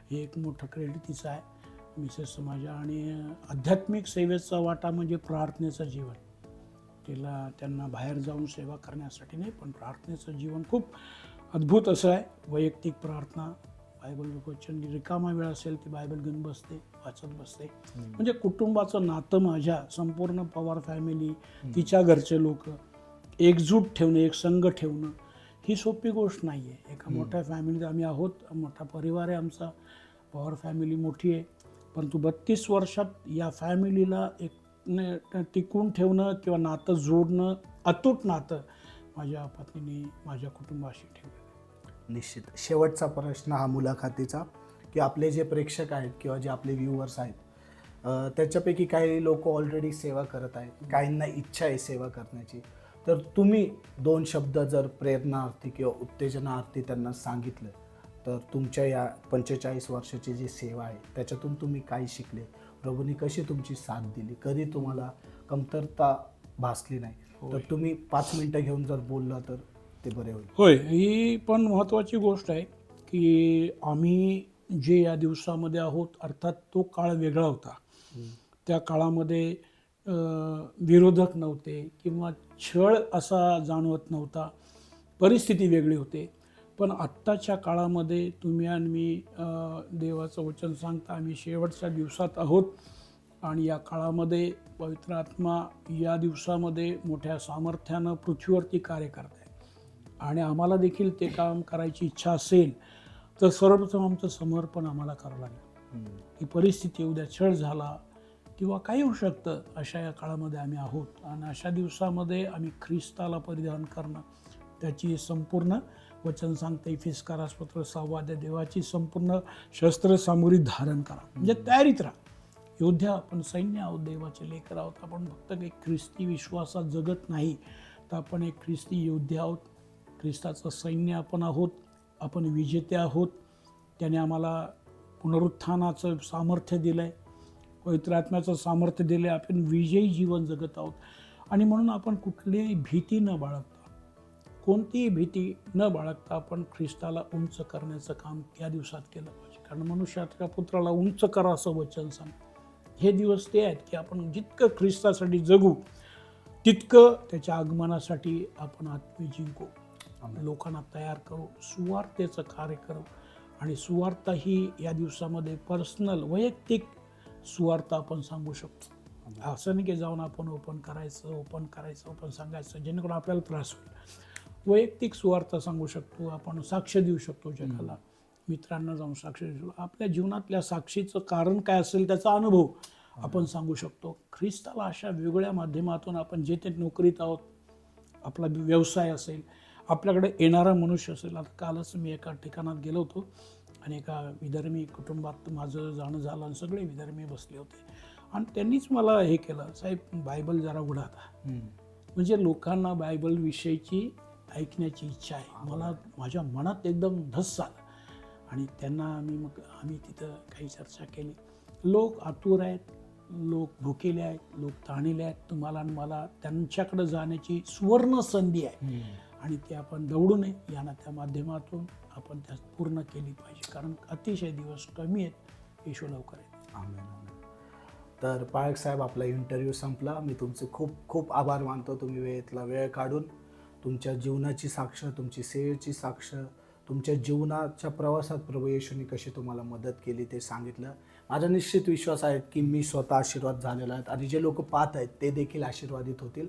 हे एक मोठं क्रेडिट तिचं आहे, मिसेस माझ्या. आणि आध्यात्मिक सेवेचा वाटा म्हणजे प्रार्थनेचं जीवन. त्यांना बाहेर जाऊन सेवा करण्यासाठी नाही, पण प्रार्थनेचं जीवन खूप अद्भुत असं आहे. वैयक्तिक प्रार्थना, बायबल वचन, रिकामा वेळ असेल ती बायबल घेऊन बसते, वाचत बसते. म्हणजे कुटुंबाचं नातं, माझ्या संपूर्ण पवार फॅमिली, तिच्या घरचे लोक एकजूट ठेवणं, एक संघ ठेवणं, ही सोपी गोष्ट नाही आहे. एका मोठ्या फॅमिलीत आम्ही आहोत, मोठा परिवार आहे आमचा, पॉवर फॅमिली मोठी आहे. परंतु 32 वर्षात या फॅमिलीला एक टिकून ठेवणं किंवा नातं जोडणं, अतूट नातं माझ्या पत्नीने माझ्या कुटुंबाशी ठेवलं. निश्चित. शेवटचा प्रश्न हा मुलाखतीचा, की आपले जे प्रेक्षक आहेत किंवा जे आपले व्ह्युअर्स आहेत, त्याच्यापैकी काही लोक ऑलरेडी सेवा करत आहेत, काहींना इच्छा आहे सेवा करण्याची, तर तुम्ही 2 शब्द जर प्रेरणार्थी किंवा उत्तेजनार्थी त्यांना सांगितलं, तर तुमच्या या 45 वर्षाची जी सेवा आहे त्याच्यातून तुम्ही काय शिकले, प्रभूंनी कशी तुमची साथ दिली, कधी तुम्हाला कमतरता भासली नाही, तर तुम्ही 5 मिनटं घेऊन जर बोलला तर ते बरे होईल. होय, ही पण महत्त्वाची गोष्ट आहे की आम्ही जे या दिवसामध्ये आहोत, अर्थात तो काळ वेगळा होता. त्या काळामध्ये विरोधक नव्हते किंवा छळ असा जाणवत नव्हता, परिस्थिती वेगळी होते. पण आत्ताच्या काळामध्ये तुम्ही आणि मी देवाचं वचन सांगता, आम्ही शेवटच्या दिवसात आहोत. आणि या काळामध्ये पवित्र आत्मा या दिवसामध्ये मोठ्या सामर्थ्यानं पृथ्वीवरती कार्य करत आहे. आणि आम्हाला देखील ते काम करायची इच्छा असेल तर सर्वप्रथम आमचं समर्पण आम्हाला करावं लागेल. ही परिस्थिती उद्या छळ झाला किंवा काही होऊ शकतं, अशा या काळामध्ये आम्ही आहोत. आणि अशा दिवसामध्ये आम्ही ख्रिस्ताला परिधान करणं, त्याची संपूर्ण वचन सांगते इफिस्कारास पत्र 6 देवाची संपूर्ण शस्त्रसामुग्री धारण करा, म्हणजे तयारीत राहा. योद्धा आपण सैन्य आहोत, देवाचे लेकर आहोत. आपण फक्त काही ख्रिस्ती विश्वासात जगत नाही, तर आपण एक ख्रिस्ती योद्धे आहोत. ख्रिस्ताचं सैन्य आपण आहोत. आपण विजेते आहोत. त्याने आम्हाला पुनरुत्थानाचं सामर्थ्य दिलं आहे, पवित्र आत्म्याचं सामर्थ्य दिलं आहे. आपण विजयी जीवन जगत आहोत. आणि म्हणून आपण कुठलीही भीती न बाळगता, कोणतीही भीती न बाळगता आपण ख्रिस्ताला उंच करण्याचं काम या दिवसात केलं पाहिजे. कारण मनुष्याच्या पुत्राला उंच करा असं वचन सांग. हे दिवस ते आहेत की आपण जितकं ख्रिस्तासाठी जगू तितकं त्याच्या आगमनासाठी आपण आत्मे जिंकू, लोकांना तयार करू, सुवार्तेचं कार्य करू. आणि सुवार्ता ही या दिवसामध्ये पर्सनल वैयक्तिक सुवार्ता आपण सांगू शकतो. असं नाही की जाऊन आपण ओपन करायचं सांगायचं जेणेकरून आपल्याला त्रास होईल. वैयक्तिक सुवार्ता सांगू शकतो आपण, साक्ष देऊ शकतो जगाला, मित्रांना जाऊन साक्ष देऊ शकतो. आपल्या जीवनातल्या साक्षीचं कारण काय असेल त्याचा अनुभव आपण सांगू शकतो. ख्रिस्ताला अशा वेगळ्या माध्यमातून आपण जे ते नोकरीत आहोत, आपला व्यवसाय असेल, आपल्याकडे येणारा मनुष्य असेल. आता कालच मी एका ठिकाणात गेलो होतो आणि एका विधर्मी कुटुंबात माझं जाणं झालं आणि सगळे विधर्मी बसले होते. आणि त्यांनीच मला हे केलं, साहेब बायबल जरा उघडा आता. म्हणजे लोकांना बायबलविषयीची ऐकण्याची इच्छा आहे. मला माझ्या मनात एकदम धस झालं. आणि त्यांना आम्ही तिथं काही चर्चा केली. लोक आतुर आहेत, लोक भुकेले आहेत, लोक ताणलेले आहेत. तुम्हाला आणि मला त्यांच्याकडे जाण्याची सुवर्ण संधी आहे. आणि ते आपण दौडू नये. यांना त्या माध्यमातून आपण त्या पूर्ण केली पाहिजे. कारण अतिशय दिवस कमी आहेत, येशू लवकर आहेत. आमेन, आमेन. तर पाळक साहेब, आपला इंटरव्ह्यू संपला. मी तुमचे खूप खूप आभार मानतो. तुम्ही वेळ काढून तुमच्या जीवनाची साक्ष, तुमची सेवेची साक्ष, तुमच्या जीवनाच्या प्रवासात प्रभू येशूने कशी तुम्हाला मदत केली ते सांगितलं. माझा निश्चित विश्वास आहे की मी स्वतः आशीर्वाद झालेला आहे आणि जे लोक पाहत आहेत ते देखील आशीर्वादित होतील.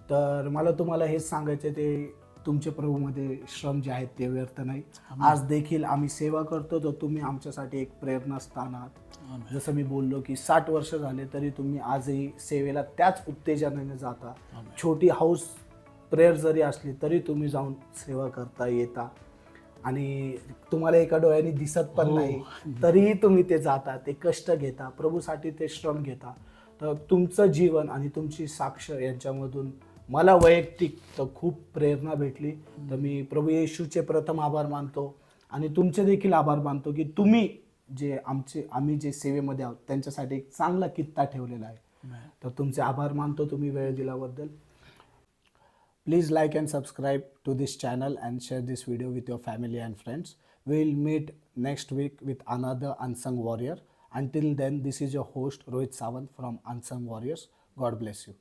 तर मला तुम्हाला हेच सांगायचं आहे, ते तुमचे प्रभूमध्ये श्रम जे आहेत ते व्यर्थ नाही. आज देखील आम्ही सेवा करतो, तर तुम्ही आमच्यासाठी एक प्रेरणास्थान आहात. जसं मी बोललो की 60 वर्ष झाले तरी तुम्ही आजही सेवेला त्याच उत्तेजनाने जाता. छोटी हाऊस प्रेयर जरी असली तरी तुम्ही जाऊन सेवा करता येता. आणि तुम्हाला एका डोळ्याने दिसत पण नाही तरीही तुम्ही ते जाता, ते कष्ट घेता, प्रभूसाठी ते श्रम घेता. तर तुमचं जीवन आणि तुमची साक्ष यांच्यामधून मला वैयक्तिक तर खूप प्रेरणा भेटली. तर मी प्रभू येशूचे प्रथम आभार मानतो आणि तुमचे देखील आभार मानतो की तुम्ही जे आम्ही जे सेवेमध्ये आहोत त्यांच्यासाठी एक चांगला कित्ता ठेवलेला आहे. तर तुमचे आभार मानतो तुम्ही वेळ दिल्याबद्दल. Please like and subscribe to this channel and share this video with your family and friends. We will meet next week with another Unsung Warrior. Until then, this is your host Rohit Sawant from Unsung Warriors. God bless you.